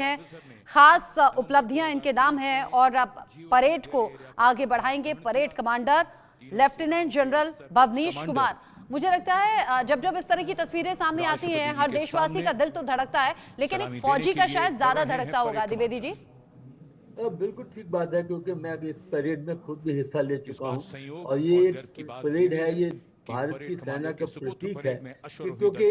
हैं, खास उपलब्धियां इनके नाम हैं और अब परेड को आगे बढ़ाएंगे parade commander lieutenant general Bhavnish Kumar. मुझे लगता है जब जब इस तरह की तस्वीरें सामने आती हैं हर देशवासी का दिल तो धड़कता है, लेकिन एक फौजी का शायद ज्यादा धड़कता होगा। द्विवेदी जी, बिल्कुल ठीक बात है, क्योंकि मैं इस परेड में खुद भी हिस्सा ले चुका हूं और ये एक परेड है, ये भारत की सेना का प्रतीक है, क्योंकि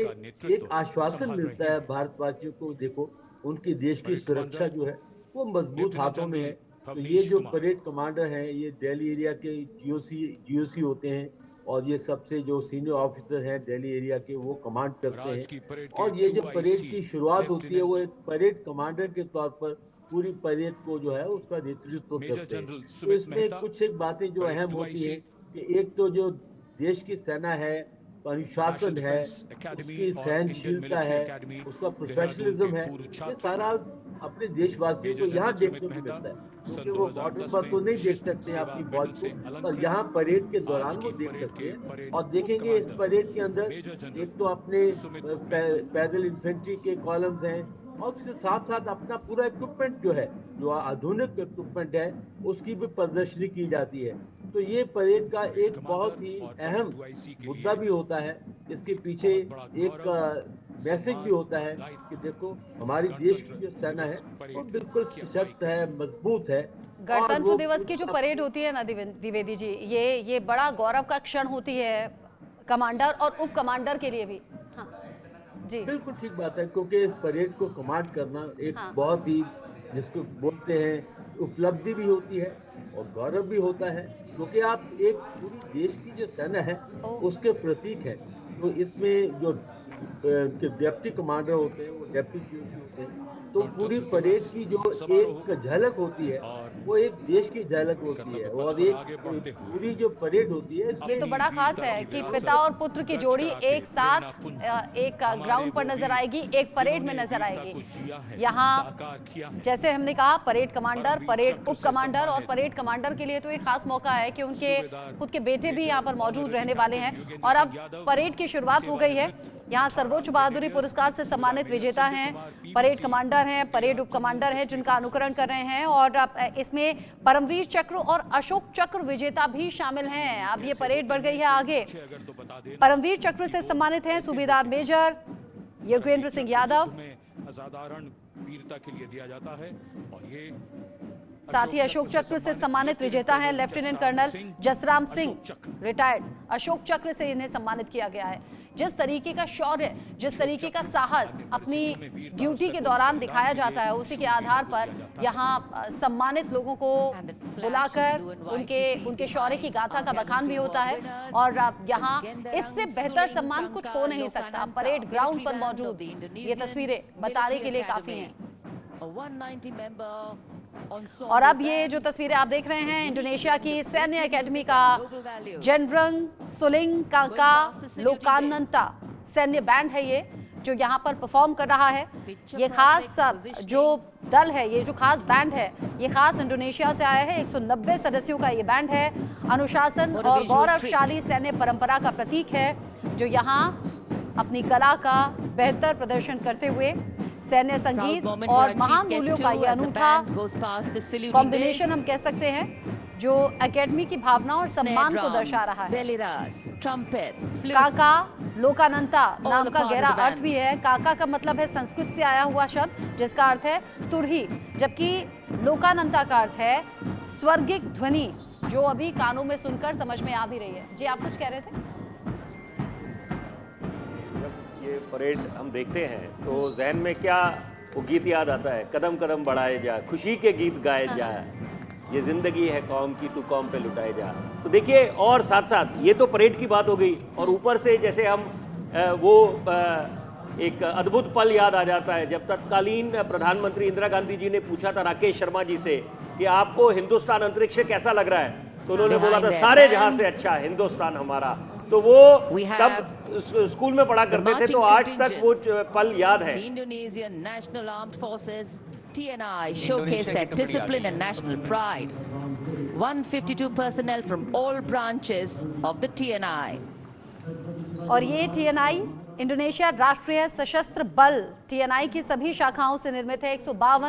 एक आश्वासन मिलता है भारतवासियों को। देखो, उनकी देश की सुरक्षा जो है वो मजबूत हाथों में है। तो ये जो परेड कमांडर हैं, ये दिल्ली एरिया के जीओसी होते हैं और ये सबसे जो सीनियर ऑफिसर हैं दिल्ली एरिया के, वो कमांड करते हैं। और ये जो परेड की शुरुआत होती है वो एक परेड कमांडर के तौर पर पूरी परेड को जो है उसका नेतृत्व करते हैं। तो इसमें कुछ एक बातें जो अहम होती है कि एक तो जो देश की सेना है, अनुशासन है, उसकी सहनशीलता है, उसका प्रोफेशनलिज्म है, ये सारा अपने देशवासियों को यहाँ देखने को मिलता है, क्योंकि वो बॉर्डर पर तो नहीं देख सकते हैं अपनी फौज को, पर यहाँ परेड के दौरान वो देख सकते हैं। और देखेंगे इस परेड के अंदर एक तो अपने पैदल इन्फेंट्री के कॉलम्स हैं और उसके साथ साथ अपना पूरा इक्विपमेंट जो है, जो आधुनिक इक्विपमेंट है, उसकी भी प्रदर्शनी की जाती है। तो ये परेड का एक बहुत ही अहम मुद्दा भी होता है। इसके पीछे एक मैसेज भी होता है कि देखो, हमारी देश की जो सेना है वो बिल्कुल सशक्त है, मजबूत है। गणतंत्र दिवस की जो परेड होती है ना द्विवेदी जी, ये बड़ा गौरव का क्षण होती है कमांडर और उप कमांडर के लिए भी। हाँ जी, बिल्कुल ठीक बात है, क्योंकि इस परेड को कमांड करना एक बहुत ही, जिसको बोलते हैं, उपलब्धि भी होती है और गौरव भी होता है, क्योंकि आप एक पूरी देश की जो सेना है उसके प्रतीक है। तो इसमें जो डिप्टी कमांडर होते हैं, वो डिप्टी चीफ होते हैं, तो पूरी परेड की जो एक झलक होती है वो एक देश की झलक होती है। और एक पूरी जो परेड होती है, ये तो बड़ा खास है कि पिता और पुत्र की जोड़ी एक साथ एक ग्राउंड पर नजर आएगी, एक परेड में नजर आएगी। यहाँ जैसे हमने कहा, परेड कमांडर, परेड उप कमांडर, और परेड कमांडर के लिए तो एक खास मौका है कि उनके खुद के बेटे भी यहाँ पर मौजूद रहने वाले हैं। और अब परेड की शुरुआत हो गई है। यहाँ सर्वोच्च बहादुरी पुरस्कार से सम्मानित विजेता हैं, परेड कमांडर हैं, परेड उप कमांडर हैं, जिनका अनुकरण कर रहे हैं। और इसमें परमवीर चक्र और अशोक चक्र विजेता भी शामिल हैं। अब ये परेड बढ़ गई है आगे। परमवीर चक्र से सम्मानित हैं सूबेदार मेजर योगेंद्र सिंह यादव, असाधारण वीरता के लिए दिया जाता है। और ये साथ ही अशोक चक्र से सम्मानित विजेता हैं lieutenant colonel Jasram Singh, retired. Ashok Chakra से इन्हें सम्मानित किया गया है। जिस तरीके का शौर्य, जिस तरीके का साहस अपनी ड्यूटी के दौरान दिखाया जाता है, उसी के आधार पर यहाँ सम्मानित लोगों को बुलाकर उनके शौर्य की गाथा का बखान भी होता है। और यहाँ इससे बेहतर सम्मान कुछ हो नहीं सकता। परेड ग्राउंड पर मौजूद ये तस्वीरें बताने के लिए काफी हैं। और अब ये जो तस्वीरें आप देख रहे हैं, इंडोनेशिया की सैन्य एकेडमी का जनरल सुलिंग काका लोकानंता सैन्य बैंड है ये, जो यहाँ पर परफॉर्म कर रहा है। ये खास जो दल है, ये जो खास बैंड है, ये खास इंडोनेशिया से आया है। 190 सदस्यों का ये बैंड है। अनुशासन और गौरवशाली सैन्य परंपरा का प्रतीक है, जो यहाँ अपनी कला का बेहतर प्रदर्शन करते हुए सैन्य संगीत और महान मूल्यों का ये अनूठा कॉम्बिनेशन हम कह सकते हैं, जो एकेडमी की भावना और सम्मान को दर्शा रहा है। काका लोकानंता नाम का गहरा अर्थ भी है। काका का मतलब है संस्कृत से आया हुआ शब्द, जिसका अर्थ है तुरही, जबकि लोकानंता का अर्थ है स्वर्गिक ध्वनि, जो अभी कानों में सुनकर समझ में आ भी रही है। जी, आप कुछ कह रहे थे? ये परेड हम देखते हैं तो जहन में क्या वो गीत याद आता है, कदम कदम बढ़ाए जा, खुशी के गीत गाए जा, ये जिंदगी है कौम की, तू कौम पे लुटाए जा। तो देखिए, और साथ साथ ये तो परेड की बात हो गई, और ऊपर से जैसे हम वो एक अद्भुत पल याद आ जाता है जब तत्कालीन प्रधानमंत्री इंदिरा गांधी जी ने पूछा था राकेश शर्मा जी से कि आपको हिंदुस्तान अंतरिक्ष कैसा लग रहा है, तो उन्होंने बोला था सारे जहां से अच्छा हिंदुस्तान हमारा। तो वो तब स्कूल में पढ़ा करते थे, तो आज तक वो पल याद है। Indonesian National Armed Forces TNI showcased their discipline and national pride. 152 personnel from all branches of the TNI. और ये TNI इंडोनेशिया राष्ट्रीय सशस्त्र बल TNI की सभी शाखाओं से निर्मित है। 152